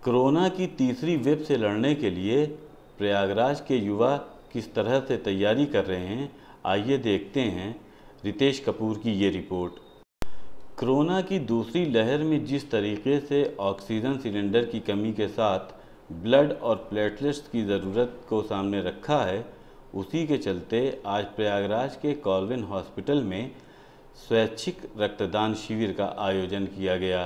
Corona की तीसरी wave से लड़ने के लिए प्रयागराज के युवा किस तरह से तैयारी कर रहे हैं, आइए देखते हैं रितेश कपूर की ये रिपोर्ट। कोरोना की दूसरी लहर में जिस तरीके से ऑक्सीजन सिलेंडर की कमी के साथ ब्लड और प्लेटलेट्स की ज़रूरत को सामने रखा है, उसी के चलते आज प्रयागराज के कॉल्विन हॉस्पिटल में स्वैच्छिक रक्तदान शिविर का आयोजन किया गया।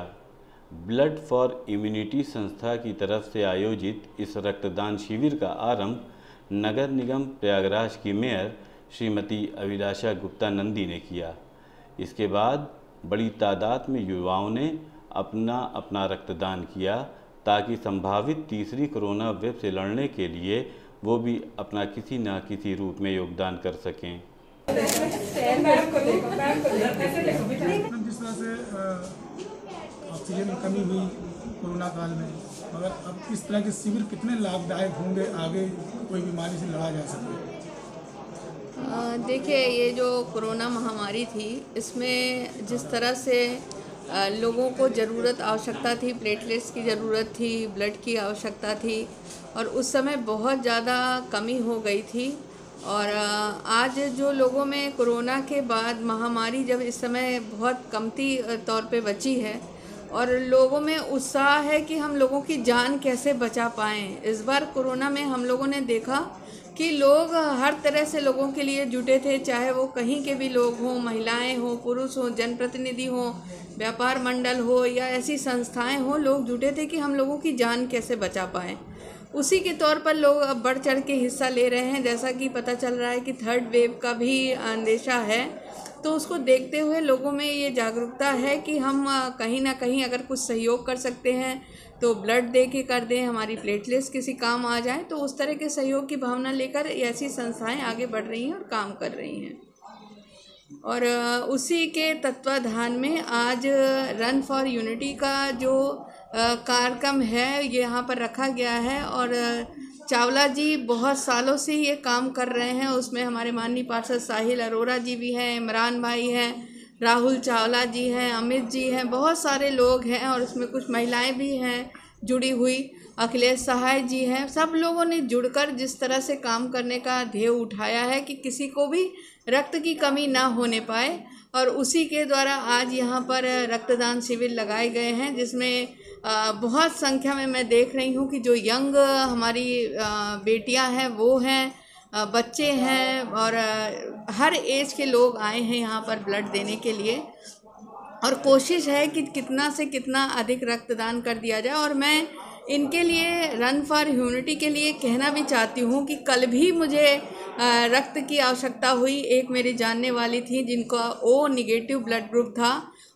ब्लड फॉर इम्यूनिटी संस्था की तरफ से आयोजित इस रक्तदान शिविर का आरंभ नगर निगम प्रयागराज की मेयर श्रीमती अभिलाषा गुप्ता नंदी ने किया। इसके बाद बड़ी तादाद में युवाओं ने अपना रक्तदान किया ताकि संभावित तीसरी कोरोना वेव से लड़ने के लिए वो भी अपना किसी न किसी रूप में योगदान कर सकें। जिस तरह से ऑक्सीजन की कमी हुई कोरोना काल में, मगर अब इस तरह के शिविर कितने लाभदायक होंगे, आगे कोई बीमारी से लड़ा जा सके। देखिए, ये जो कोरोना महामारी थी, इसमें जिस तरह से लोगों को ज़रूरत आवश्यकता थी, प्लेटलेट्स की ज़रूरत थी, ब्लड की आवश्यकता थी और उस समय बहुत ज़्यादा कमी हो गई थी। और आज जो लोगों में कोरोना के बाद महामारी जब इस समय बहुत कमती तौर पे बची है और लोगों में उत्साह है कि हम लोगों की जान कैसे बचा पाएँ। इस बार कोरोना में हम लोगों ने देखा कि लोग हर तरह से लोगों के लिए जुटे थे, चाहे वो कहीं के भी लोग हों, महिलाएं हों, पुरुष हों, जनप्रतिनिधि हों, व्यापार मंडल हो या ऐसी संस्थाएं हों, लोग जुटे थे कि हम लोगों की जान कैसे बचा पाएँ। उसी के तौर पर लोग अब बढ़ चढ़ के हिस्सा ले रहे हैं। जैसा कि पता चल रहा है कि थर्ड वेव का भी अंदेशा है, तो उसको देखते हुए लोगों में ये जागरूकता है कि हम कहीं ना कहीं अगर कुछ सहयोग कर सकते हैं तो ब्लड दे के कर दें, हमारी प्लेटलेट्स किसी काम आ जाए। तो उस तरह के सहयोग की भावना लेकर ऐसी संस्थाएं आगे बढ़ रही हैं और काम कर रही हैं। और उसी के तत्वाधान में आज रन फॉर यूनिटी का जो कार्यक्रम है ये यहाँ पर रखा गया है। और चावला जी बहुत सालों से ये काम कर रहे हैं। उसमें हमारे माननीय पार्षद साहिल अरोड़ा जी भी हैं, इमरान भाई हैं, राहुल चावला जी हैं, अमित जी हैं, बहुत सारे लोग हैं और उसमें कुछ महिलाएं भी हैं जुड़ी हुई, अखिलेश सहाय जी हैं। सब लोगों ने जुड़कर जिस तरह से काम करने का ध्येय उठाया है कि किसी को भी रक्त की कमी ना होने पाए, और उसी के द्वारा आज यहाँ पर रक्तदान शिविर लगाए गए हैं, जिसमें बहुत संख्या में मैं देख रही हूँ कि जो यंग हमारी बेटियाँ हैं वो हैं, बच्चे हैं और हर एज के लोग आए हैं यहाँ पर ब्लड देने के लिए। और कोशिश है कि कितना से कितना अधिक रक्तदान कर दिया जाए। और मैं इनके लिए, रन फॉर यूनिटी के लिए कहना भी चाहती हूँ कि कल भी मुझे रक्त की आवश्यकता हुई। एक मेरी जानने वाली थी जिनका ओ नेगेटिव ब्लड ग्रुप था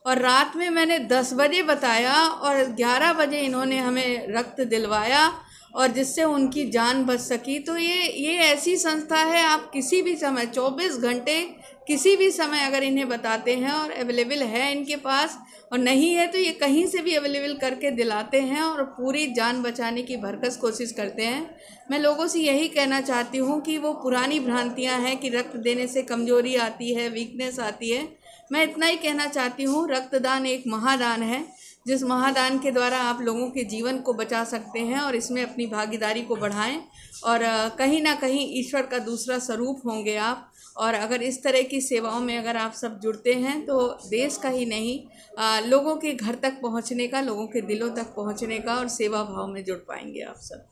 और रात में मैंने 10 बजे बताया और 11 बजे इन्होंने हमें रक्त दिलवाया और जिससे उनकी जान बच सकी। तो ये ऐसी संस्था है, आप किसी भी समय 24 घंटे किसी भी समय अगर इन्हें बताते हैं और अवेलेबल है इनके पास, और नहीं है तो ये कहीं से भी अवेलेबल करके दिलाते हैं और पूरी जान बचाने की भरकस कोशिश करते हैं। मैं लोगों से यही कहना चाहती हूँ कि वो पुरानी भ्रांतियाँ हैं कि रक्त देने से कमजोरी आती है, वीकनेस आती है। मैं इतना ही कहना चाहती हूँ, रक्तदान एक महादान है, जिस महादान के द्वारा आप लोगों के जीवन को बचा सकते हैं और इसमें अपनी भागीदारी को बढ़ाएं और कहीं ना कहीं ईश्वर का दूसरा स्वरूप होंगे आप। और अगर इस तरह की सेवाओं में अगर आप सब जुड़ते हैं तो देश का ही नहीं, लोगों के घर तक पहुंचने का, लोगों के दिलों तक पहुंचने का और सेवा भाव में जुड़ पाएंगे आप सब।